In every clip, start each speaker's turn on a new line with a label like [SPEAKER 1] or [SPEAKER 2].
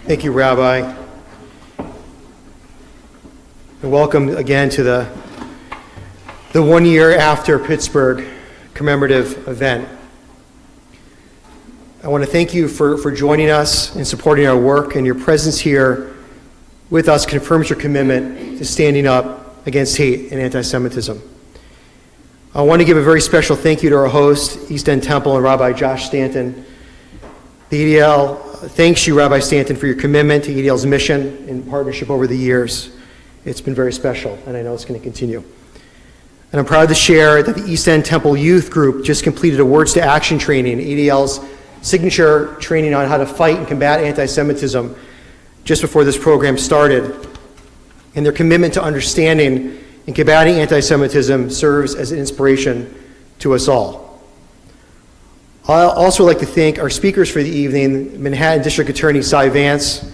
[SPEAKER 1] Thank you, Rabbi. And welcome again to the 1 year after Pittsburgh commemorative event. I want to thank you for joining us and supporting our work, and your presence here with us confirms your commitment to standing up against hate and anti-Semitism. I want to give a very special thank you to our host, East End Temple, and Rabbi Josh Stanton. The ADL thanks you, Rabbi Stanton, for your commitment to ADL's mission and partnership over the years. It's been very special, and I know it's going to continue. And I'm proud to share that the East End Temple Youth Group just completed a Words to Action training, ADL's signature training on how to fight and combat anti-Semitism, just before this program started. And their commitment to understanding and combating anti-Semitism serves as an inspiration to us all. I'd also like to thank our speakers for the evening, Manhattan District Attorney Cy Vance,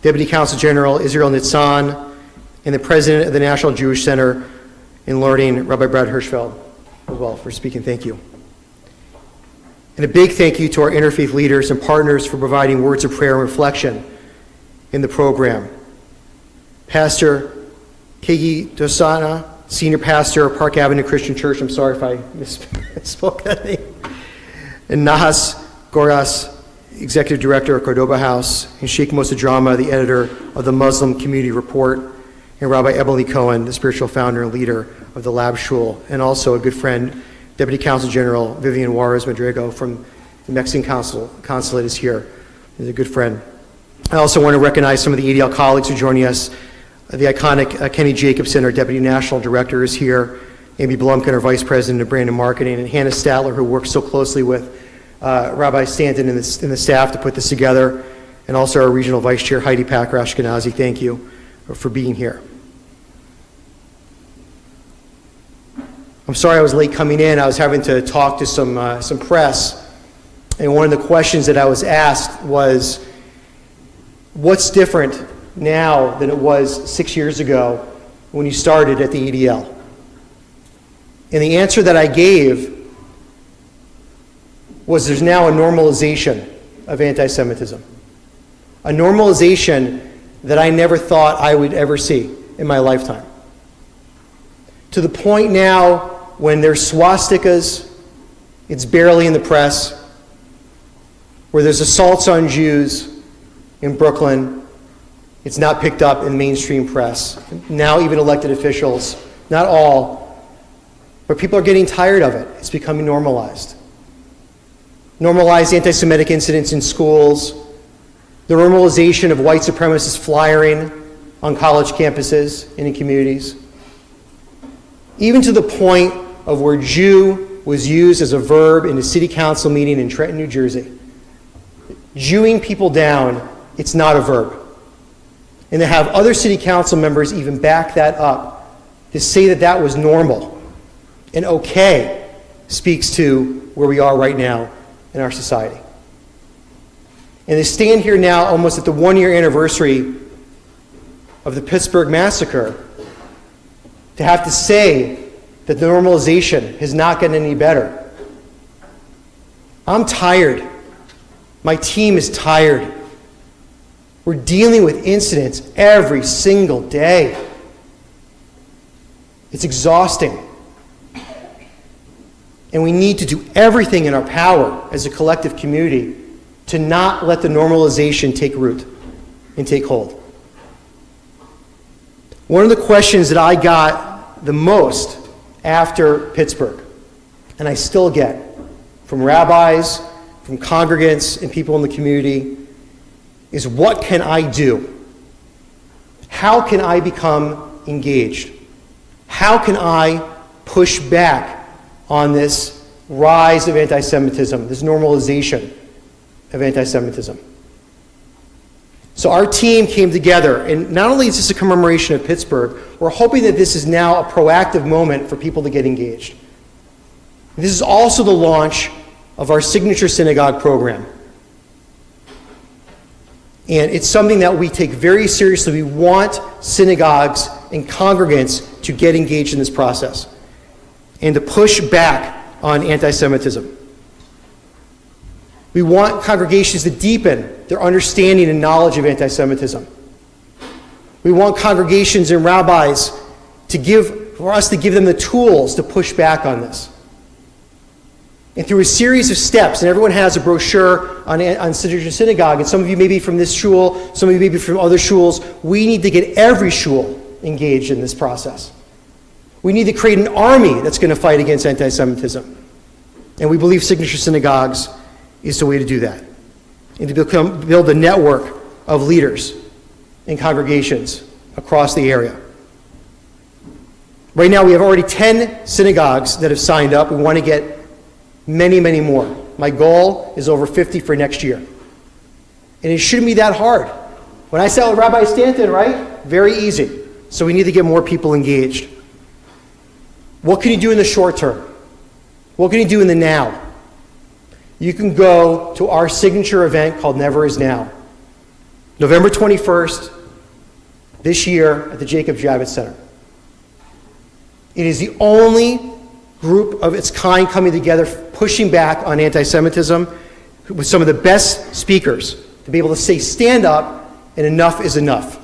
[SPEAKER 1] Deputy Counsel General Israel Nitzan, and the President of the National Jewish Center in Learning, Rabbi Brad Hirschfeld, as well, for speaking. Thank you. And a big thank you to our interfaith leaders and partners for providing words of prayer and reflection in the program. Pastor Kegi Dosana, Senior Pastor of Park Avenue Christian Church, I'm sorry if I misspoke that name, and Nahas Goras, Executive Director of Cordoba House, and Sheikh Mosa Drama, the editor of the Muslim Community Report, and Rabbi Emily Cohen, the spiritual founder and leader of the Lab Shul, and also a good friend, Deputy Counsel General Vivian Juarez Madrigo from the Mexican Consulate is here. He's a good friend. I also want to recognize some of the ADL colleagues who are joining us. The iconic Kenny Jacobson, our Deputy National Director, is here. Amy Blumkin, our Vice President of Brand and Marketing, and Hannah Statler, who works so closely with Rabbi Stanton and the staff to put this together, and also our Regional Vice Chair, Heidi Packer Ashkenazi. Thank you for being here. I'm sorry I was late coming in. I was having to talk to some press, and one of the questions that I was asked was, what's different now than it was 6 years ago when you started at the ADL? And the answer that I gave was there's now a normalization of anti-Semitism. A normalization that I never thought I would ever see in my lifetime. To the point now when there's swastikas, it's barely in the press. Where there's assaults on Jews in Brooklyn, it's not picked up in mainstream press. Now even elected officials, not all, but people are getting tired of it. It's becoming normalized. Normalized anti-Semitic incidents in schools, the normalization of white supremacist flyering on college campuses and in communities, even to the point of where Jew was used as a verb in a city council meeting in Trenton, New Jersey. Jewing people down, it's not a verb. And to have other city council members even back that up, to say that that was normal and okay, speaks to where we are right now in our society. And to stand here now, almost at the 1 year anniversary of the Pittsburgh massacre, to have to say that the normalization has not gotten any better. I'm tired. My team is tired. We're dealing with incidents every single day. It's exhausting. And we need to do everything in our power as a collective community to not let the normalization take root and take hold. One of the questions that I got the most after Pittsburgh, and I still get from rabbis, from congregants, and people in the community, is what can I do? How can I become engaged? How can I push back on this rise of anti-Semitism, this normalization of anti-Semitism? So our team came together, and not only is this a commemoration of Pittsburgh, we're hoping that this is now a proactive moment for people to get engaged. This is also the launch of our signature synagogue program. And it's something that we take very seriously. We want synagogues and congregants to get engaged in this process and to push back on anti-Semitism. We want congregations to deepen their understanding and knowledge of anti-Semitism. We want congregations and rabbis for us to give them the tools to push back on this. And through a series of steps, and everyone has a brochure on Signature Synagogue, and some of you may be from this shul, some of you may be from other shuls, we need to get every shul engaged in this process. We need to create an army that's going to fight against anti-Semitism. And we believe Signature Synagogues is the way to do that. And to build a network of leaders and congregations across the area. Right now we have already 10 synagogues that have signed up. We want to get many, many more. My goal is over 50 for next year. And it shouldn't be that hard. When I sat with Rabbi Stanton, right? Very easy. So we need to get more people engaged. What can you do in the short term? What can you do in the now? You can go to our signature event called Never Is Now. November 21st, this year at the Jacob Javits Center. It is the only group of its kind coming together, pushing back on anti-Semitism with some of the best speakers to be able to say, stand up and enough is enough.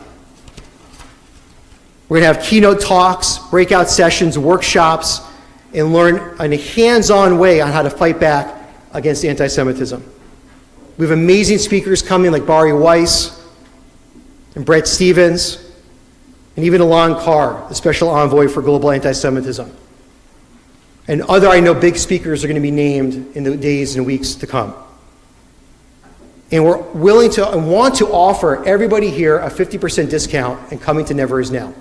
[SPEAKER 1] We're going to have keynote talks, breakout sessions, workshops, and learn in a hands-on way on how to fight back against anti-Semitism. We have amazing speakers coming like Bari Weiss and Brett Stevens, and even Alon Carr, the special envoy for global anti-Semitism. And other, I know, big speakers are going to be named in the days and weeks to come. And we're willing to and want to offer everybody here a 50% discount and coming to Never Is Now.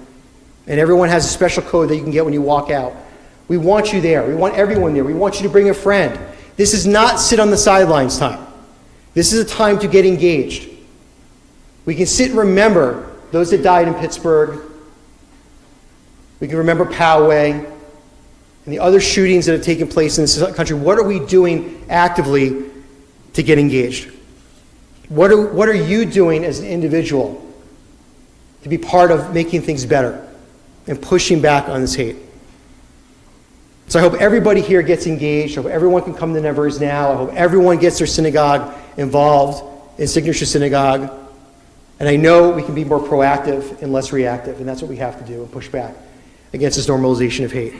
[SPEAKER 1] And everyone has a special code that you can get when you walk out. We want you there. We want everyone there. We want you to bring a friend. This is not sit on the sidelines time. This is a time to get engaged. We can sit and remember those that died in Pittsburgh. We can remember Poway and the other shootings that have taken place in this country. What are we doing actively to get engaged? What are you doing as an individual to be part of making things better and pushing back on this hate? So I hope everybody here gets engaged. I hope everyone can come to Never Is Now. I hope everyone gets their synagogue involved in Signature Synagogue. And I know we can be more proactive and less reactive, and that's what we have to do and push back against this normalization of hate.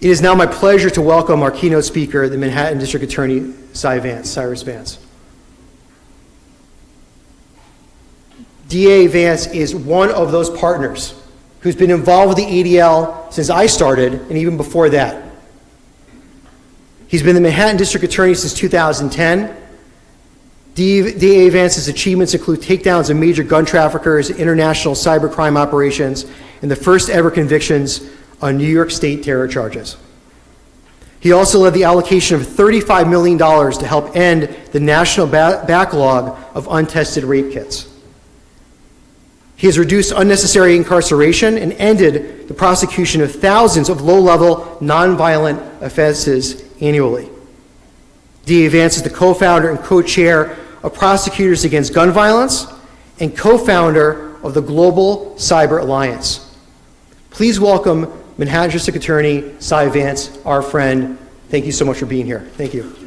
[SPEAKER 1] It is now my pleasure to welcome our keynote speaker, the Manhattan District Attorney, Cyrus Vance. DA Vance is one of those partners who's been involved with the ADL since I started, and even before that. He's been the Manhattan District Attorney since 2010. DA Vance's achievements include takedowns of major gun traffickers, international cybercrime operations, and the first ever convictions on New York State terror charges. He also led the allocation of $35 million to help end the national backlog of untested rape kits. He has reduced unnecessary incarceration and ended the prosecution of thousands of low-level, nonviolent offenses annually. DA Vance is the co-founder and co-chair of Prosecutors Against Gun Violence and co-founder of the Global Cyber Alliance. Please welcome Manhattan District Attorney Cy Vance, our friend. Thank you so much for being here. Thank you.